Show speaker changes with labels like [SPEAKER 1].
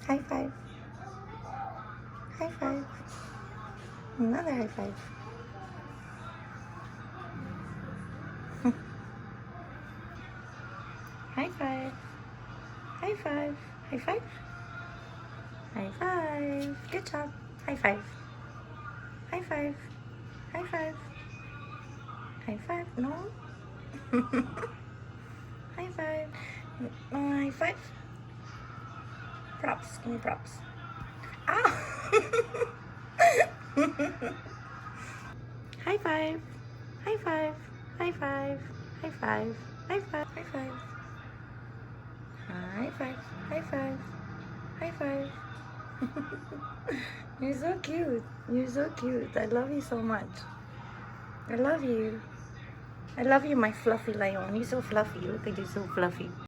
[SPEAKER 1] High five. High five. Another high five. High five. High five. High five. High five. Good job. High five. High five. High five. High five. No. High five. High five. Props. Give me props. Ah! High five. High five. High five. High five. High five. High five. High five. High five. High five. You're so cute. You're so cute. I love you so much. I love you. I love you, my fluffy lion. You're so fluffy. Look at you, so fluffy.